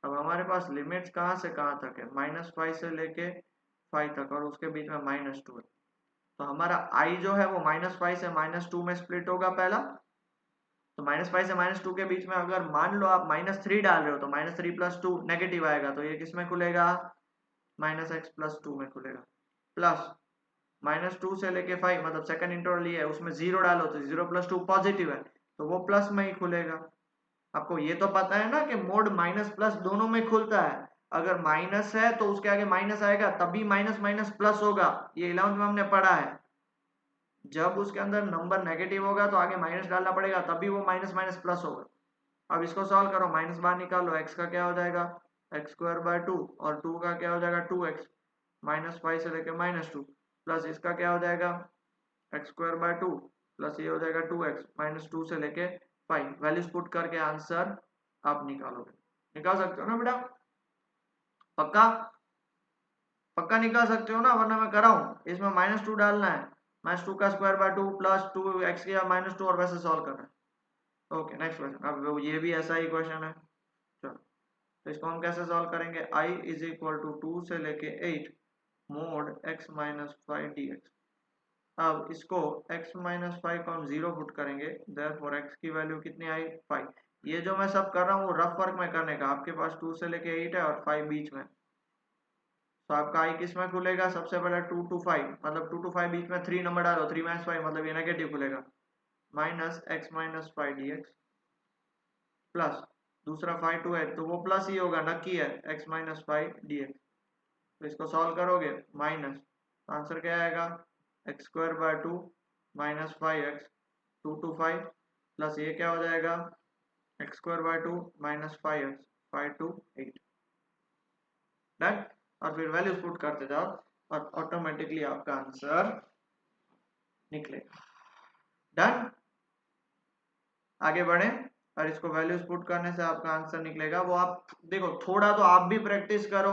अब हमारे पास लिमिट्स कहाँ से कहाँ तक है, -5 से लेके 5 तक, और उसके बीच में -2 है, तो हमारा i जो है वो -5 से -2 में स्प्लिट होगा पहला, तो -5 से -2 के बीच में अगर मान लो आप -3 डाल रहे हो तो -3 प्लस 2 नेगेटिव आएगा, तो ये किस में खुलेगा -x प्लस 2 में खुलेगा, प्लस -2 से लेके 5 मतलब सेकंड इंटरवल ये है, उसमें 0 डालो तो 0 प्लस 2 पॉजिटिव है, तो वो प्लस में ही खुलेगा। आपको ये तो पता है ना कि मोड माइनस प्लस दोनों में खुलता है, अगर माइनस है तो उसके आगे माइनस आएगा तभी माइनस माइनस प्लस होगा, ये 11th में हमने पढ़ा है, जब उसके अंदर नंबर नेगेटिव होगा तो आगे माइनस डालना पड़ेगा तभी वो माइनस माइनस प्लस होगा। अब इसको सॉल्व करो, माइनस बाहर निकालो, x का क्या हो जाएगा x² 2 और 2 का क्या हो जाएगा 2x, -5 से लेके -2, प्लस इसका क्या हो जाएगा x² 2 प्लस ये हो जाएगा 2x, -2 से लेके 5, वैल्यूज पुट करके आंसर आप निकालोगे, निकाल सकते हो ना बेटा, पक्का पक्का निकाल सकते हो ना, वरना मैं कराऊं, इसमें -2 डालना है, -2 का स्क्वायर बाय 2 प्लस 2x या -2 और वैसे सॉल्व करना है। ओके नेक्स्ट क्वेश्चन, अब ये भी ऐसा ही क्वेश्चन है, चलो तो इसको हम कैसे सॉल्व करेंगे, i इज इक्वल टू 2 से लेके 8 मोड x माइनस 5 dx। अब इसको x माइनस 5 को हम 0 पुट करेंगे, देयरफॉर x की वैल्यू कितनी आई 5। ये जो मैं सब कर रहा हूँ वो रफ वर्क में करने का, आपके पास 2 से लेके 8 है और 5 बीच में, तो आपका आई किस में खुलेगा, सबसे पहले 2 to 5 मतलब 2 to 5 बीच में 3 नंबर डालो, 3 - 5 मतलब ये नेगेटिव खुलेगा, minus x minus 5 dx, plus दूसरा 5 2 है तो वो प्लस ही होगा, नक्की है x माइनस 5 dx, तो इसको सॉल्व करोगे माइनस, आंसर क्या आएगा x² 2 minus 5x 2 to 5, plus ये क्या हो जाएगा x² 2 minus 5x 5 to 8, done. और फिर वैल्यूज पुट करते जाओ और ऑटोमेटिकली आपका आंसर निकलेगा, डन। आगे बढ़े, और इसको वैल्यूज पुट करने से आपका आंसर निकलेगा, वो आप देखो थोड़ा तो आप भी प्रैक्टिस करो,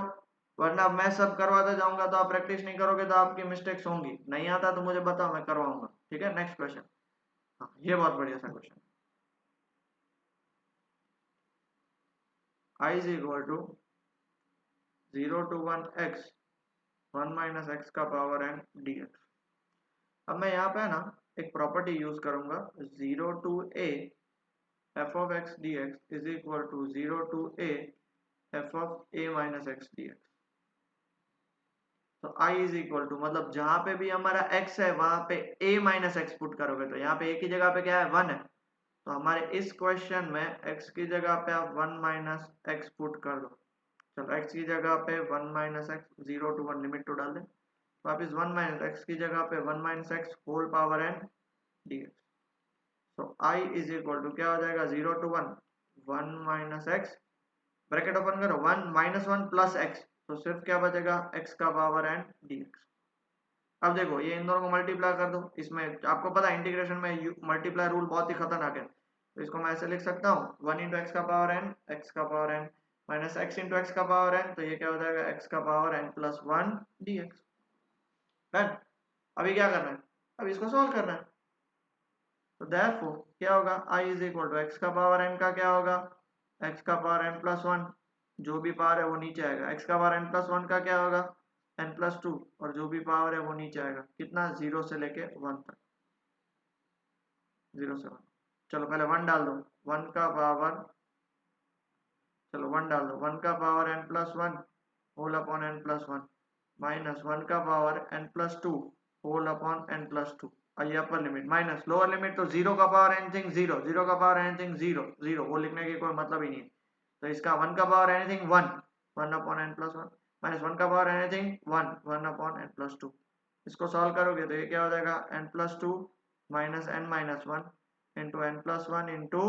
वरना मैं सब करवाते जाऊंगा तो आप प्रैक्टिस नहीं करोगे तो आपकी मिस्टेक्स होंगी, नहीं आता तो मुझे बताओ मैं करवाऊंगा, ठीक है। नेक्स्ट क्वेश्चन, हाँ ये बहुत बढ़िया सा question, i is equal to 0 to 1 x 1 minus x का पावर n dx। अब मैं यहाँ पे ना एक प्रॉपर्टी यूज करूंगा, 0 to a f of x dx is equal to 0 to a f of a minus x dx। तो i is equal to मतलब जहां पे भी हमारा x है वहां पे a माइनस एक्स पुट करोगे, तो यहाँ पे a की जगह पे क्या है 1 है, तो हमारे इस क्वेश्चन में x की जगह पे आप 1 माइनस एक्स पुट कर दो, चलो x की जगह पे 1 minus x 0 to 1 limit to डाल दें, वापिस 1 माइनस एक्स की जगह पे 1 minus x whole power n dx। तो I इज इक्वल टू क्या हो जाएगा 0 to 1 1 minus x, bracket open करो, 1 माइनस 1 प्लस एक्स, तो सिर्फ क्या बचेगा x का पावर n dx। अब देखो ये इन दोनों को मल्टीप्लाई कर दो, इसमें आपको पता है इंटीग्रेशन में मल्टीप्लाई रूल बहुत ही खतरनाक है, तो इसको मैं ऐसे लिख सकता हूँ 1 इंटू एक्स का पावर n, एक्स का power n minus x into x का पावर n, तो ये क्या हो जाएगा x का power n plus 1 dx। Done. अभी क्या करना है, अब इसको सॉल्व करना है, तो देयरफॉर क्या होगा I is equal to x का पावर n का क्या होगा x का पावर n प्लस 1, जो भी पावर है वो नीचे आएगा, x का पावर n प्लस 1 का क्या होगा n प्लस 2, और जो भी पावर है वो नीचे आएगा, कितना 0 से लेके 1 तक, 0 से 1। चलो पहले 1 डाल दो, 1 का पावर, चलो 1 डाल दो, 1 का power n plus 1 whole upon n plus 1 minus 1 का power n plus 2 whole upon n plus 2, और ये upper limit minus lower limit, तो 0 का पावर एनीथिंग 0, 0 का पावर एनीथिंग 0, 0 वो लिखने की कोई मतलब ही नहीं है, तो इसका 1 का power anything 1, 1 upon n plus 1 minus 1 का power anything 1, 1 upon n plus 2। इसको सॉल्व करोगे तो ये क्या हो जाएगा n plus 2 minus n minus 1 into n plus 1 into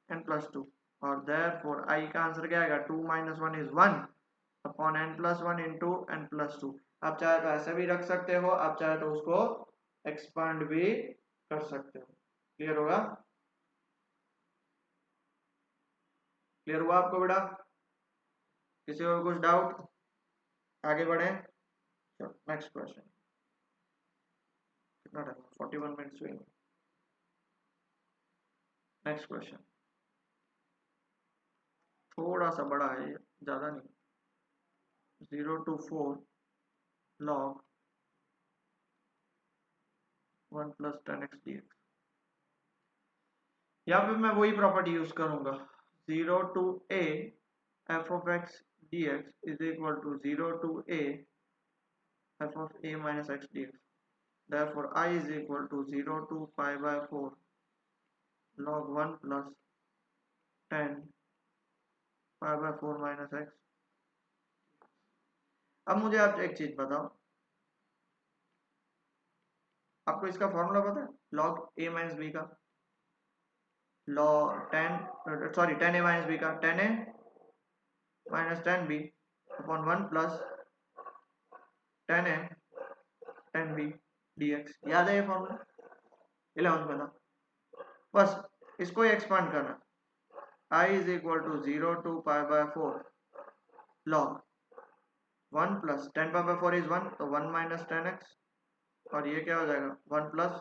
n plus 2, और देयरफॉर I का आंसर क्या आएगा 2 minus 1 is 1 upon n plus 1 into n plus 2। आप चाहे तो ऐसे भी रख सकते हो, आप चाहे तो उसको एक्सपांड भी कर सकते हो। क्लियर होगा, क्लियर हुआ आपको बेटा, किसी को कुछ डाउट, आगे बढ़े। नेक्स्ट क्वेश्चन, कितना टाइम 41 मिनट्स हुए। नेक्स्ट क्वेश्चन थोड़ा सा बड़ा है, ज्यादा नहीं, 0 to 4 log 1 plus 10x dx। यहाँ पे मैं वही प्रॉपर्टी यूज करूंगा, 0 to a f of x dx is equal to 0 to a f of a minus x dx। Therefore I is equal to 0 to pi by 4 log 1 plus 10 pi by 4 minus x। अब मुझे आप एक चीज बताओ, आपको इसका formula पता है log a माइनस b का, log 10 sorry 10a minus b का 10a minus 10b upon 1 plus 10a 10b dx। याद है ये फॉर्मूला 11th में था, बस इसको ही एक्सपांड करना, I is equal to 0 to pi by 4 log 1 plus 10 pi by 4 is 1, तो 1 minus 10x, और ये क्या हो जाएगा 1 plus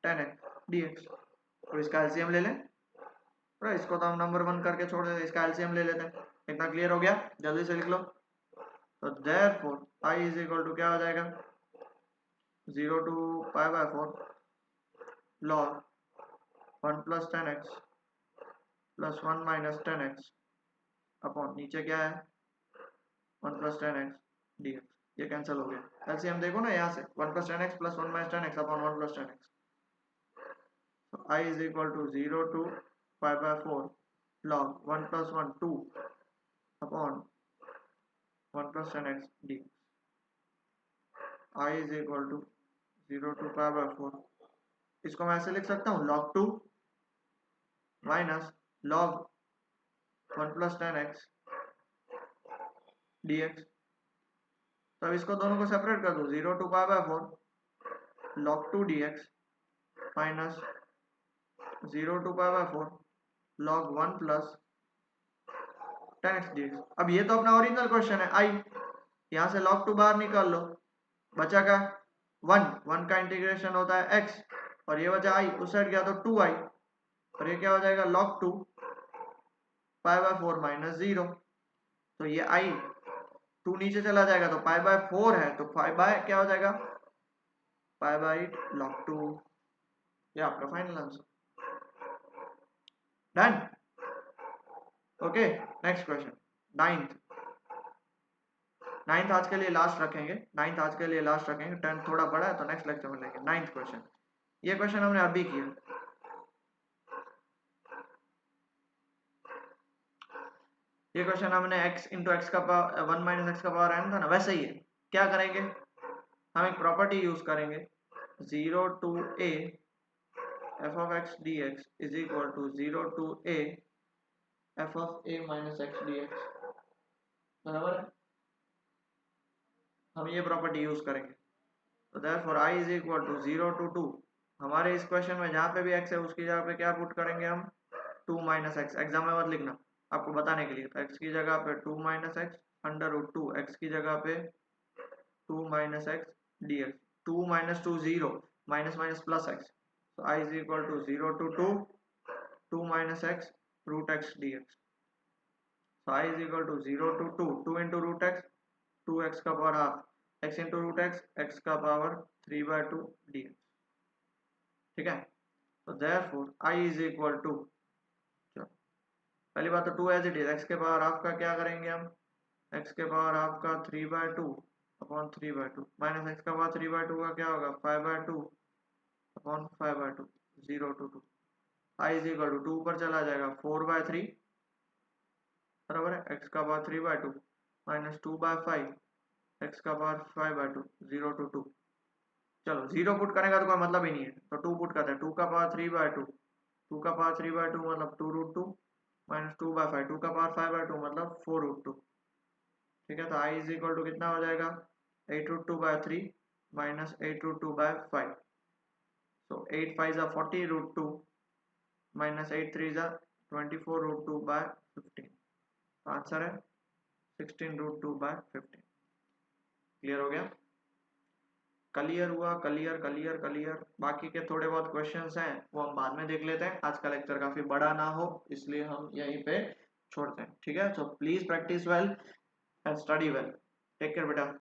10x dx। और इसका एलसीएम ले लें, और इसको तो हम नंबर 1 करके छोड़ देते, इसका एलसीएम ले लेते हैं। इतना क्लियर हो गया, जल्दी से लिख लो। तो therefore I is equal to क्या हो जाएगा 0 to pi by 4 log 1 plus 10x plus 1 minus 10x upon नीचे क्या है 1 plus 10x dx। ये कैंसिल हो गया, एलसीएम देखो ना यहाँ से 1 plus 10x plus 1 minus 10x upon 1 plus 10x। So I is equal to 0 to pi by 4 log 1 plus 1 2 upon 1 plus 10x dx। I is equal to 0 to pi by 4, इसको मैं ऐसे लिख सकता हूँ log 2 minus log 1 plus 10x dx। तो अब इसको दोनों को सेपरेट कर दो, 0 to pi by 4 log 2 dx minus 0 to pi by 4 log 1 plus 10x dx। अब ये तो अपना ओरिजिनल क्वेश्चन है I, यहाँ से log 2 बाहर निकाल लो, बचा का 1 का इंटीग्रेशन होता है x, और ये बचा I, उस साइड गया तो 2i, और ये क्या हो जाएगा log 2 पाई बाय 4 माइनस 0, तो ये I 2 नीचे चला जाएगा तो पाई बाय 4 है, तो पाई बाय क्या हो जाएगा पाई बाय log 2। ये आपका final answer, done. Okay, next question, ninth आज के लिए लास्ट रखेंगे, 10th थोड़ा बड़ा है तो नेक्स्ट लेक्चर में लेंगे। 9th क्वेश्चन, ये क्वेश्चन हमने अभी किया, ये क्वेश्चन हमने x इंटू एक्स का पावर 1 माइनस एक्स का पावर n था ना, वैसे ही है। क्या करेंगे, हम एक प्रॉपर्टी यूज करेंगे 0 to a f of x dx is equal to 0 to a f of a minus x dx, बराबर है। हम ये प्रॉपर्टी यूज करेंगे, तो therefore i is equal to 0 to 2। हमारे इस क्वेश्चन में जहाँ पे भी x है उसकी जगह पे क्या पुट करेंगे हम, 2 माइनस एक्स। एग्जाम में मत लिखना, आपको बताने के लिए। तो x की जगह पे 2 minus x under root 2, x की जगह पे 2 minus x dx, 2 minus 2 0, minus minus plus x, तो i is equal to 0 to 2 2 minus x root x dx। so i is equal to 0 to 2 2 into root x, 2x का power half, x into root x, x का power 3/2 dx, ठीक है। तो therefore i is equal to, पहली बात तो 2 as it is, x के power half का क्या करेंगे हम, x के पावर हाफ का 3/2 अपॉन 3/2 माइनस x का पावर 3/2 का क्या होगा 5/2 upon 5/2, 0 to 2। i is equal to 2 ऊपर चला जाएगा 4/3, बराबर है, x का पावर 3/2 माइनस 2/5, x का पावर 5/2, 0 to 2। चलो 0 पुट करने का तो कोई मतलब ही नहीं है, तो 2 पुट करते हैं, 2 का पावर 3/2, 2 का पावर 3/2 मतलब 2√2 माइनस 2/5, 2 का पावर 5/2 मतलब 4√2, ठीक है। तो i इज इक्वल टू कितना हो जाएगा 8√2/3 माइनस 8√2/5, सो 8 5 40√2 माइनस 8 3 24√2/15, आंसर है 16√2/15। क्लियर हो गया, क्लियर हुआ, क्लियर क्लियर क्लियर। बाकी के थोड़े बहुत क्वेश्चंस हैं वो हम बाद में देख लेते हैं, आज का लेक्चर काफी बड़ा ना हो इसलिए हम यहीं पे छोड़ते हैं, ठीक है। So please practice well and study well, take care बेटा।